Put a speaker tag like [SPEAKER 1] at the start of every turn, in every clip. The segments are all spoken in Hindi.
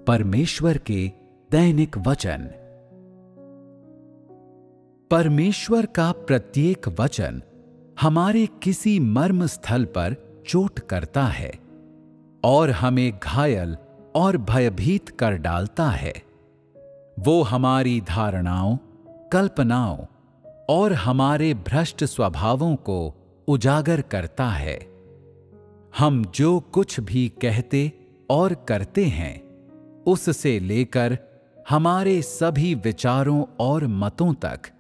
[SPEAKER 1] परमेश्वर के दैनिक वचन। परमेश्वर का प्रत्येक वचन हमारे किसी मर्म स्थल पर चोट करता है और हमें घायल और भयभीत कर डालता है। वो हमारी धारणाओं, कल्पनाओं और हमारे भ्रष्ट स्वभावों को उजागर करता है। हम जो कुछ भी कहते और करते हैं, उससे लेकर हमारे सभी विचारों और मतों तक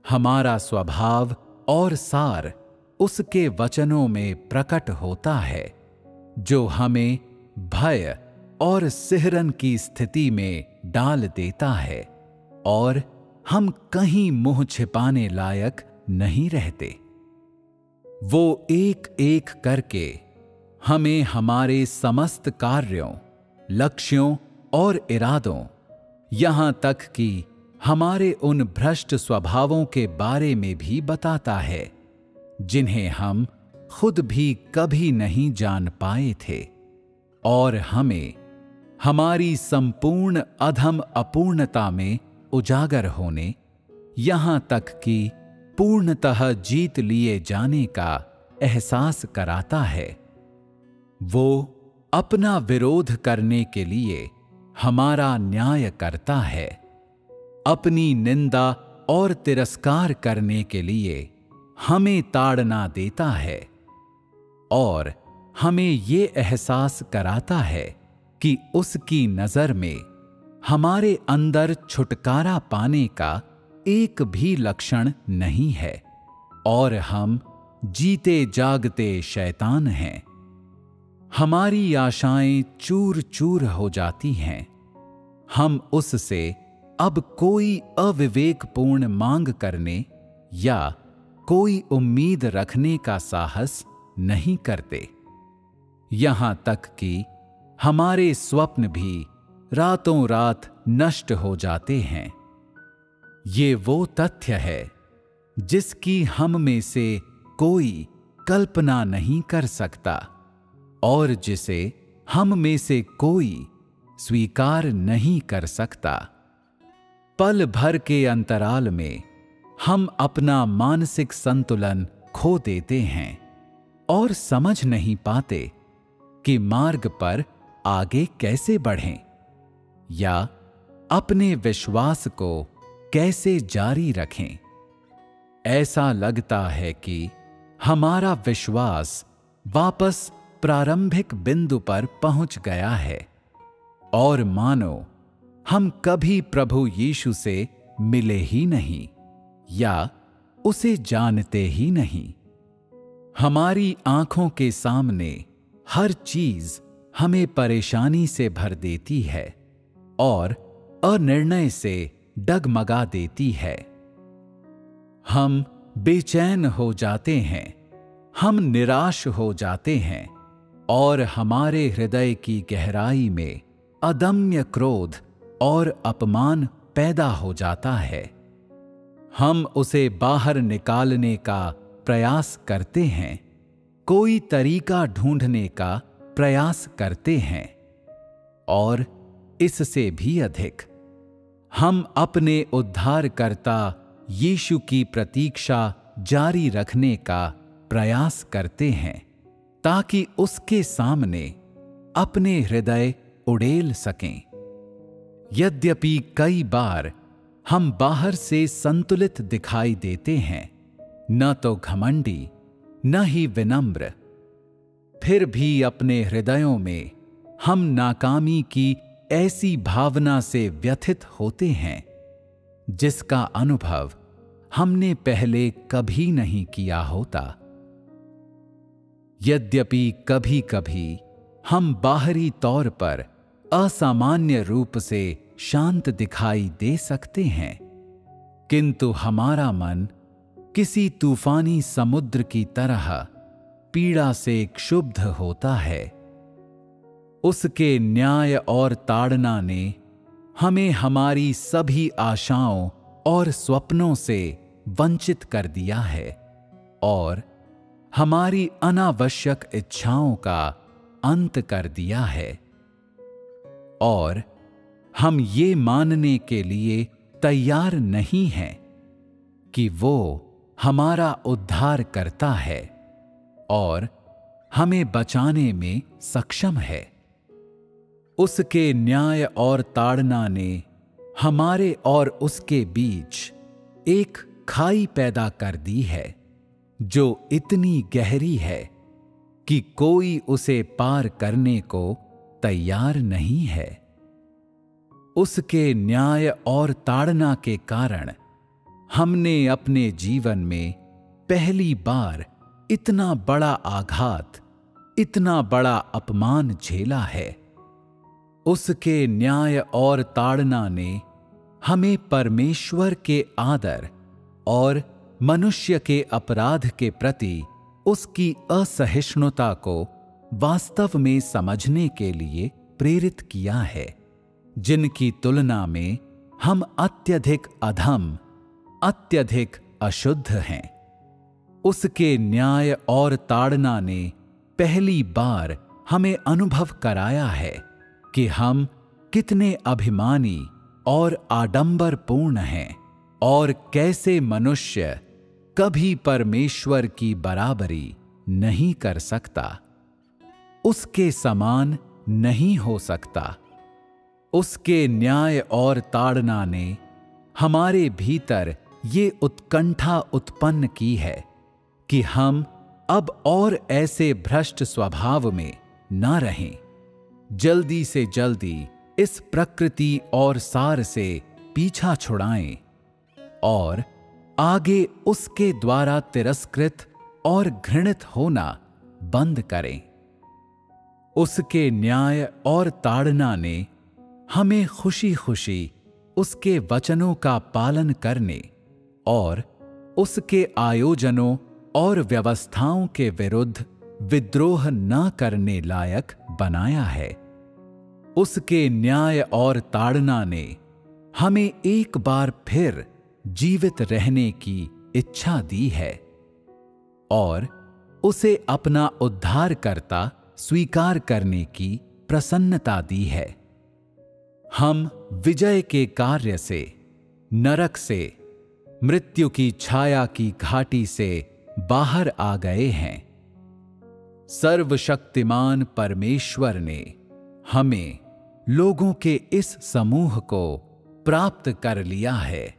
[SPEAKER 1] हमारा स्वभाव और सार उसके वचनों में प्रकट होता है, जो हमें भय और सिहरन की स्थिति में डाल देता है और हम कहीं मुंह छिपाने लायक नहीं रहते। वो एक एक करके हमें हमारे समस्त कार्यों, लक्ष्यों और इरादों, यहां तक कि हमारे उन भ्रष्ट स्वभावों के बारे में भी बताता है, जिन्हें हम खुद भी कभी नहीं जान पाए थे, और हमें हमारी संपूर्ण अधम अपूर्णता में उजागर होने, यहां तक कि पूर्णतः जीत लिए जाने का एहसास कराता है। वो अपना विरोध करने के लिए हमारा न्याय करता है, अपनी निंदा और तिरस्कार करने के लिए हमें ताड़ना देता है और हमें ये एहसास कराता है कि उसकी नजर में हमारे अंदर छुटकारा पाने का एक भी लक्षण नहीं है और हम जीते जागते शैतान हैं। हमारी आशाएं चूर चूर हो जाती हैं। हम उससे अब कोई अविवेकपूर्ण मांग करने या कोई उम्मीद रखने का साहस नहीं करते। यहां तक कि हमारे स्वप्न भी रातों रात नष्ट हो जाते हैं। ये वो तथ्य है जिसकी हम में से कोई कल्पना नहीं कर सकता और जिसे हम में से कोई स्वीकार नहीं कर सकता। पल भर के अंतराल में हम अपना मानसिक संतुलन खो देते हैं और समझ नहीं पाते कि मार्ग पर आगे कैसे बढ़ें या अपने विश्वास को कैसे जारी रखें। ऐसा लगता है कि हमारा विश्वास वापस प्रारंभिक बिंदु पर पहुंच गया है और मानो हम कभी प्रभु यीशु से मिले ही नहीं या उसे जानते ही नहीं। हमारी आंखों के सामने हर चीज हमें परेशानी से भर देती है और अनिर्णय से डगमगा देती है। हम बेचैन हो जाते हैं, हम निराश हो जाते हैं और हमारे हृदय की गहराई में अदम्य क्रोध और अपमान पैदा हो जाता है। हम उसे बाहर निकालने का प्रयास करते हैं, कोई तरीका ढूंढने का प्रयास करते हैं और इससे भी अधिक हम अपने उद्धारकर्ता यीशु की प्रतीक्षा जारी रखने का प्रयास करते हैं ताकि उसके सामने अपने हृदय उड़ेल सकें। यद्यपि कई बार हम बाहर से संतुलित दिखाई देते हैं, न तो घमंडी न ही विनम्र, फिर भी अपने हृदयों में हम नाकामी की ऐसी भावना से व्यथित होते हैं जिसका अनुभव हमने पहले कभी नहीं किया होता। यद्यपि कभी कभी हम बाहरी तौर पर असामान्य रूप से शांत दिखाई दे सकते हैं, किंतु हमारा मन किसी तूफानी समुद्र की तरह पीड़ा से क्षुब्ध होता है। उसके न्याय और ताड़ना ने हमें हमारी सभी आशाओं और स्वप्नों से वंचित कर दिया है और हमारी अनावश्यक इच्छाओं का अंत कर दिया है और हम ये मानने के लिए तैयार नहीं हैं कि वो हमारा उद्धार करता है और हमें बचाने में सक्षम है। उसके न्याय और ताड़ना ने हमारे और उसके बीच एक खाई पैदा कर दी है जो इतनी गहरी है कि कोई उसे पार करने को तैयार नहीं है। उसके न्याय और ताड़ना के कारण हमने अपने जीवन में पहली बार इतना बड़ा आघात, इतना बड़ा अपमान झेला है। उसके न्याय और ताड़ना ने हमें परमेश्वर के आदर और मनुष्य के अपराध के प्रति उसकी असहिष्णुता को वास्तव में समझने के लिए प्रेरित किया है, जिनकी तुलना में हम अत्यधिक अधम, अत्यधिक अशुद्ध हैं। उसके न्याय और ताड़ना ने पहली बार हमें अनुभव कराया है कि हम कितने अभिमानी और आडंबरपूर्ण हैं और कैसे मनुष्य कभी परमेश्वर की बराबरी नहीं कर सकता, उसके समान नहीं हो सकता। उसके न्याय और ताड़ना ने हमारे भीतर ये उत्कंठा उत्पन्न की है कि हम अब और ऐसे भ्रष्ट स्वभाव में न रहें। जल्दी से जल्दी इस प्रकृति और सार से पीछा छुड़ाएं और आगे उसके द्वारा तिरस्कृत और घृणित होना बंद करें। उसके न्याय और ताड़ना ने हमें खुशी खुशी उसके वचनों का पालन करने और उसके आयोजनों और व्यवस्थाओं के विरुद्ध विद्रोह न करने लायक बनाया है। उसके न्याय और ताड़ना ने हमें एक बार फिर जीवित रहने की इच्छा दी है और उसे अपना उद्धारकर्ता स्वीकार करने की प्रसन्नता दी है। हम विजय के कार्य से, नरक से, मृत्यु की छाया की घाटी से बाहर आ गए हैं। सर्वशक्तिमान परमेश्वर ने हमें, लोगों के इस समूह को प्राप्त कर लिया है।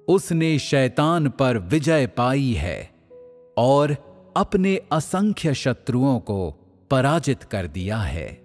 [SPEAKER 1] उसने शैतान पर विजय पाई है और अपने असंख्य शत्रुओं को पराजित कर दिया है।